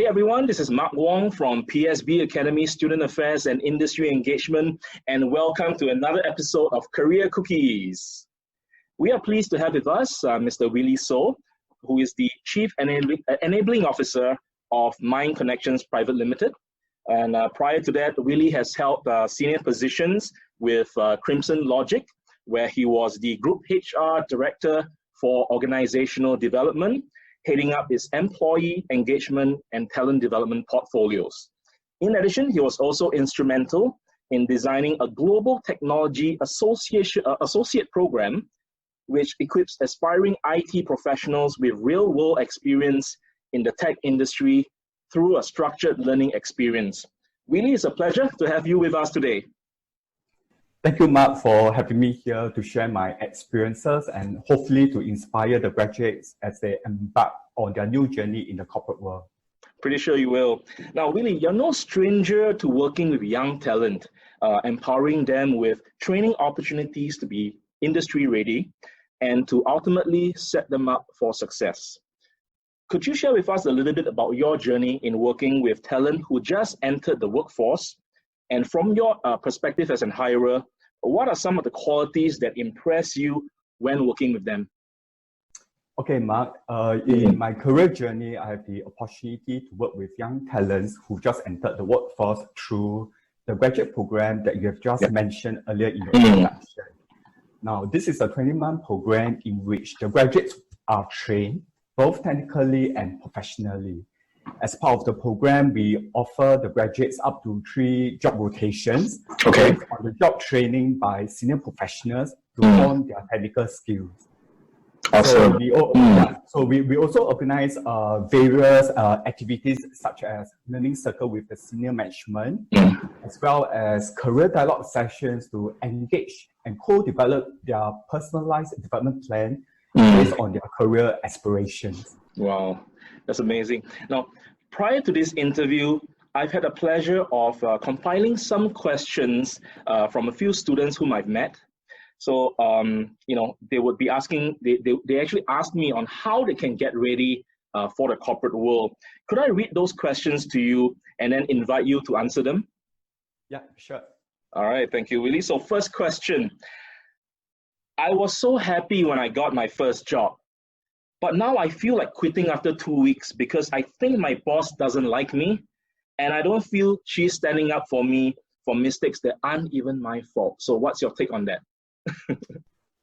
Hey everyone, this is Mark Wong from PSB Academy Student Affairs and Industry Engagement, and welcome to another episode of Career Cookies. We are pleased to have with us Mr. Willie Soh, who is the Chief Enabling Officer of MindConnexions Private Limited. And prior to that, Willie has held senior positions with Crimson Logic, where he was the Group HR Director for Organizational Development, heading up its employee engagement and talent development portfolios. In addition, he was also instrumental in designing a global technology associate program, which equips aspiring IT professionals with real-world experience in the tech industry through a structured learning experience. Willie, it's a pleasure to have you with us today. Thank you, Mark, for having me here to share my experiences and hopefully to inspire the graduates as they embark on their new journey in the corporate world. Pretty sure you will. Now, Willie, you're no stranger to working with young talent, empowering them with training opportunities to be industry ready and to ultimately set them up for success. Could you share with us a little bit about your journey in working with talent who just entered the workforce? And from your perspective as an hirer, what are some of the qualities that impress you when working with them? Okay, Mark, in my career journey, I have the opportunity to work with young talents who just entered the workforce through the graduate program that you have just mentioned earlier in your introduction. Now, this is a 20-month program in which the graduates are trained both technically and professionally. As part of the program, we offer the graduates up to 3 job rotations on the job training by senior professionals to hone their technical skills. Awesome. So we also organize various activities such as learning circle with the senior management, as well as career dialogue sessions to engage and co-develop their personalized development plan based on their career aspirations. Wow, that's amazing. Now, prior to this interview, I've had the pleasure of compiling some questions from a few students whom I've met. So, they would be asking, they actually asked me on how they can get ready for the corporate world. Could I read those questions to you and then invite you to answer them? Yeah, sure. All right, thank you, Willie. So first question. I was so happy when I got my first job, but now I feel like quitting after 2 weeks because I think my boss doesn't like me and I don't feel she's standing up for me for mistakes that aren't even my fault. So what's your take on that?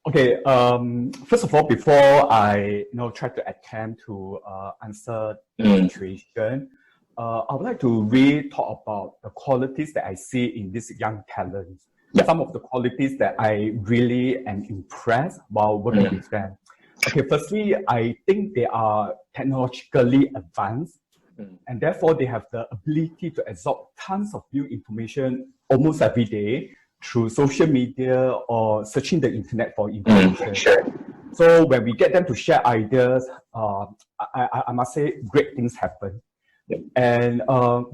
Okay, first of all, before I try to attempt to answer the situation, I would like to really talk about the qualities that I see in these young talents. Some of the qualities that I really am impressed while working with them. Okay, firstly, I think they are technologically advanced and therefore they have the ability to absorb tons of new information almost every day through social media or searching the internet for information. So when we get them to share ideas, I must say great things happen. And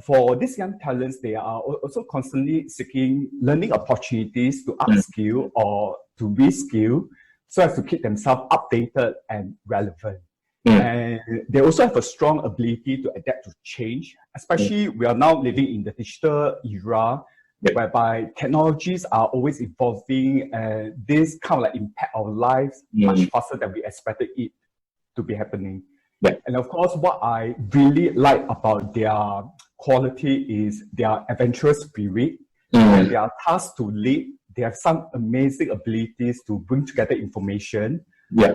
for these young talents, they are also constantly seeking learning opportunities to upskill or to reskill so as to keep themselves updated and relevant. And they also have a strong ability to adapt to change, especially we are now living in the digital era whereby technologies are always evolving and this kind of impact our lives much faster than we expected it to be happening. And of course, what I really like about their quality is their adventurous spirit and their task to lead. They have some amazing abilities to bring together information,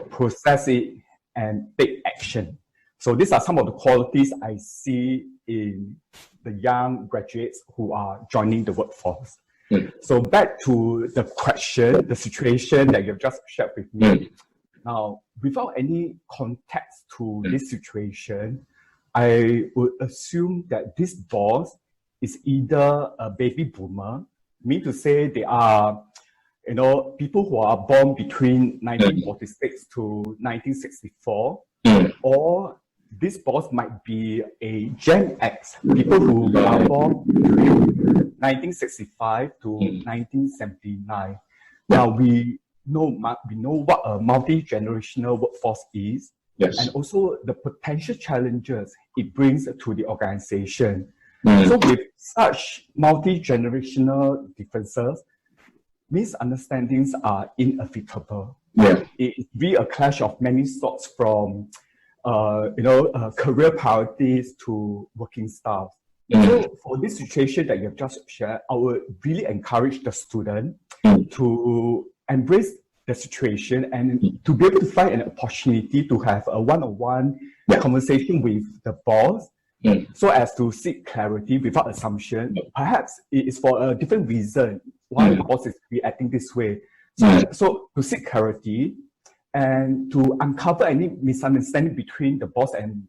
process it, and take action. So these are some of the qualities I see in the young graduates who are joining the workforce. So back to the question, the situation that you've just shared with me. Now, without any context to this situation, I would assume that this boss is either a baby boomer, meaning to say they are, people who are born between 1946 to 1964, or this boss might be a Gen X, people who are born between 1965 to 1979. Now, we know what a multi-generational workforce is. Yes. and also the potential challenges it brings to the organization. Mm. So with such multi-generational differences, misunderstandings are inevitable. Yeah. It will be a clash of many sorts, from career priorities to working styles. Mm. So for this situation that you have just shared, I would really encourage the student to embrace the situation and to be able to find an opportunity to have a one-on-one conversation with the boss, so as to seek clarity without assumption. Perhaps it is for a different reason why the boss is reacting this way. So to seek clarity and to uncover any misunderstanding between the boss and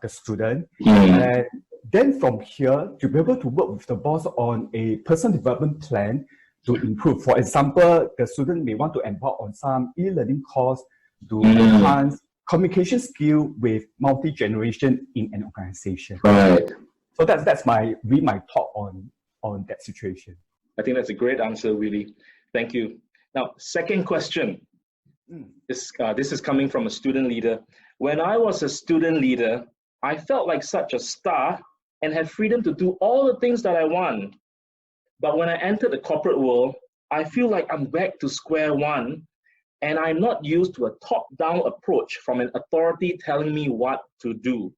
the student. And then from here, to be able to work with the boss on a personal development plan to improve. For example, the student may want to embark on some e-learning course to enhance communication skill with multi-generation in an organization. Right. So that's my thought on that situation. I think that's a great answer, Willie. Thank you. Now, second question. This is coming from a student leader. When I was a student leader, I felt like such a star and had freedom to do all the things that I want. But when I entered the corporate world, I feel like I'm back to square one, and I'm not used to a top-down approach from an authority telling me what to do.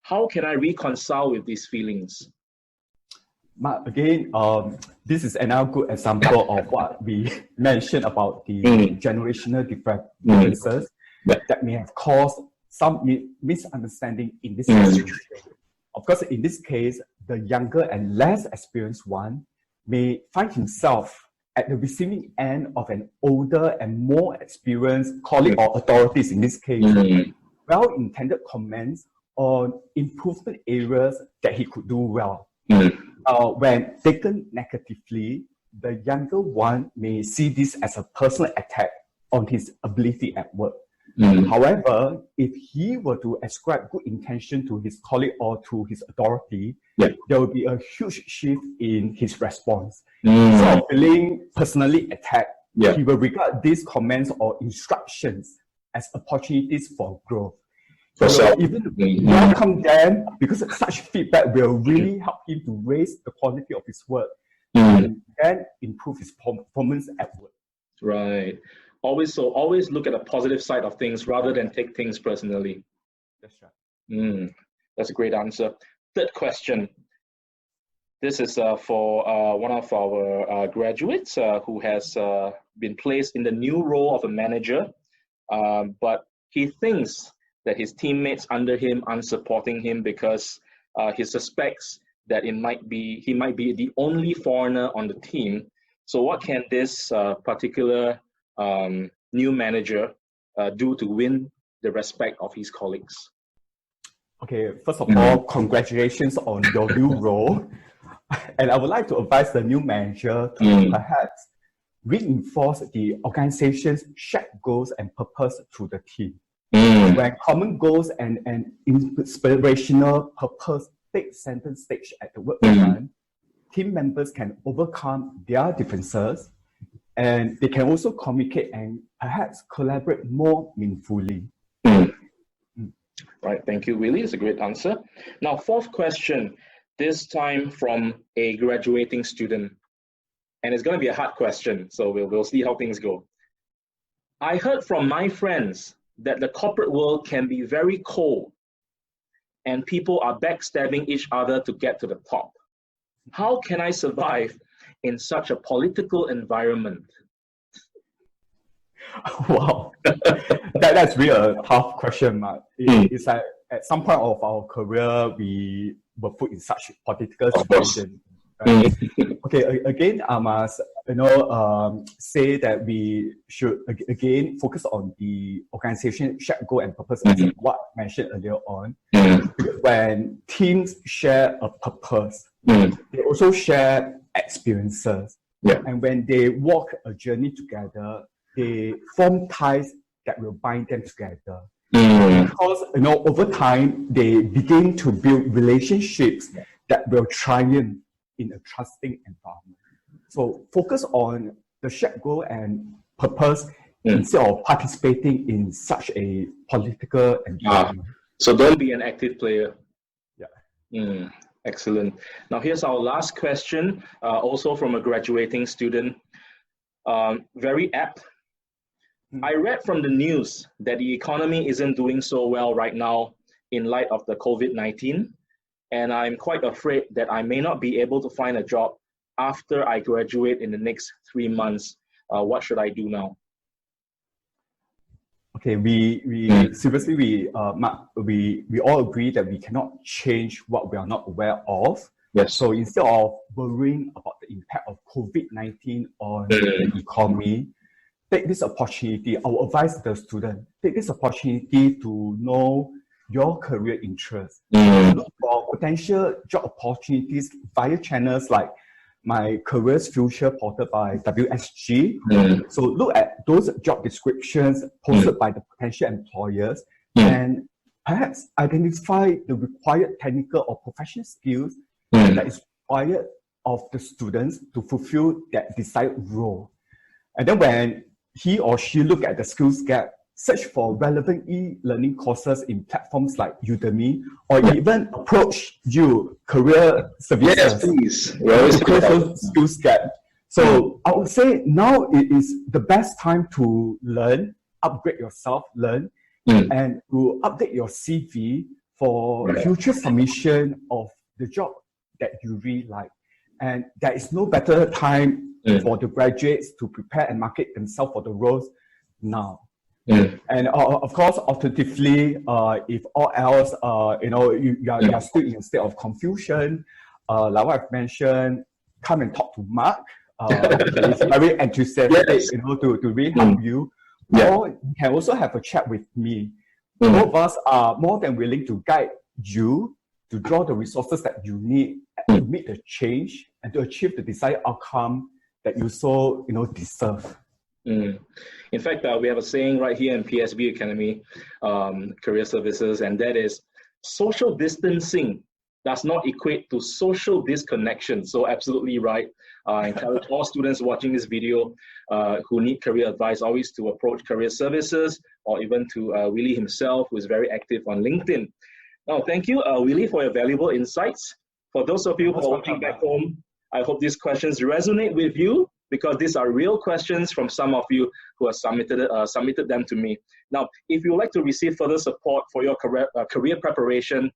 How can I reconcile with these feelings? Again, this is another good example of what we mentioned about the generational differences that may have caused some misunderstanding in this situation. Of course, in this case, the younger and less experienced one may find himself at the receiving end of an older and more experienced colleague or authorities, in this case, well-intended comments on improvement areas that he could do well. When taken negatively, the younger one may see this as a personal attack on his ability at work. However, if he were to ascribe good intention to his colleague or to his authority, there will be a huge shift in his response. Instead of feeling personally attacked, he will regard these comments or instructions as opportunities for growth. So even welcome them, because such feedback will really help him to raise the quality of his work and then improve his performance at work. Right. Always look at the positive side of things rather than take things personally. That's right. That's a great answer. Third question. This is for one of our graduates who has been placed in the new role of a manager, but he thinks that his teammates under him aren't supporting him because he suspects that he might be the only foreigner on the team. So what can this particular new manager do to win the respect of his colleagues? Okay, first of all, congratulations on your new role. And I would like to advise the new manager to perhaps reinforce the organization's shared goals and purpose to the team. When common goals and inspirational purpose take center stage at the work front, team members can overcome their differences, and they can also communicate and perhaps collaborate more meaningfully. Right, thank you, Willie. It's a great answer. Now, fourth question, this time from a graduating student. And it's going to be a hard question, so we'll see how things go. I heard from my friends that the corporate world can be very cold and people are backstabbing each other to get to the top. How can I survive in such a political environment? Wow, that's really a tough question, Mark. It's like at some point of our career, we were put in such political situation. Right? Okay, again, I must say that we should again focus on the organization shared goal and purpose, as what I mentioned earlier on. Because when teams share a purpose, they also share experiences, and when they walk a journey together, they form ties that will bind them together. Because over time they begin to build relationships that will triumph in a trusting environment. So focus on the shared goal and purpose instead of participating in such a political environment. So don't be an active player. Yeah. Excellent. Now here's our last question, also from a graduating student. Very apt. I read from the news that the economy isn't doing so well right now in light of the COVID-19, and I'm quite afraid that I may not be able to find a job after I graduate in the next 3 months. What should I do now? Okay, seriously, we all agree that we cannot change what we are not aware of. Yes. So instead of worrying about the impact of COVID-19 on the economy, take this opportunity. I will advise the student, take this opportunity to know your career interests. Look for potential job opportunities via channels like my Careers Future portal by WSG. So look at those job descriptions posted by the potential employers and perhaps identify the required technical or professional skills that is required of the students to fulfill that desired role. And then when he or she look at the skills gap, search for relevant e-learning courses in platforms like Udemy, or even approach career services. Yes, please. To close those skills gap. So I would say now it is the best time to learn, upgrade yourself, and to update your CV for future submission of the job that you really like. And there is no better time for the graduates to prepare and market themselves for the roles now. And of course, alternatively, if all else, you are still in a state of confusion, like what I've mentioned, come and talk to Mark. He's very enthusiastic, to really help you. Or you can also have a chat with me. Both of us are more than willing to guide you to draw the resources that you need to meet the change and to achieve the desired outcome that you so deserve. In fact, we have a saying right here in PSB Academy, Career Services, and that is social distancing does not equate to social disconnection. So absolutely right. I encourage all students watching this video who need career advice always to approach Career Services or even to Willie himself, who is very active on LinkedIn. Now, thank you, Willie, for your valuable insights. For those of you who are watching back home, I hope these questions resonate with you, because these are real questions from some of you who have submitted them to me. Now, if you would like to receive further support for your career preparation,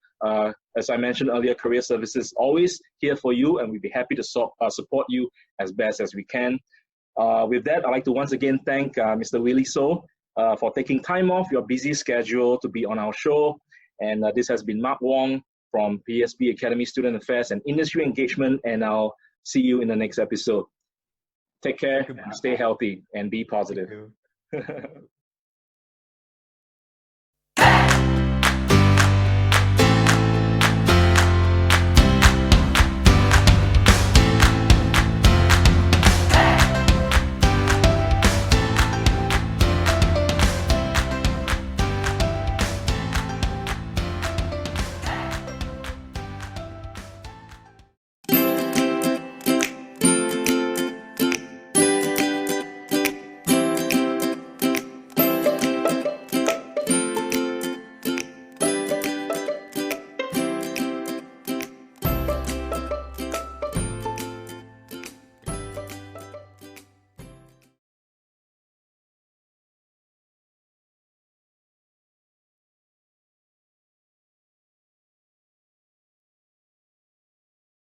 as I mentioned earlier, Career Services always here for you, and we'd be happy to support you as best as we can. With that, I'd like to once again thank Mr. Willie Soh for taking time off your busy schedule to be on our show. And this has been Mark Wong from PSB Academy Student Affairs and Industry Engagement, and I'll see you in the next episode. Take care, stay healthy, and be positive.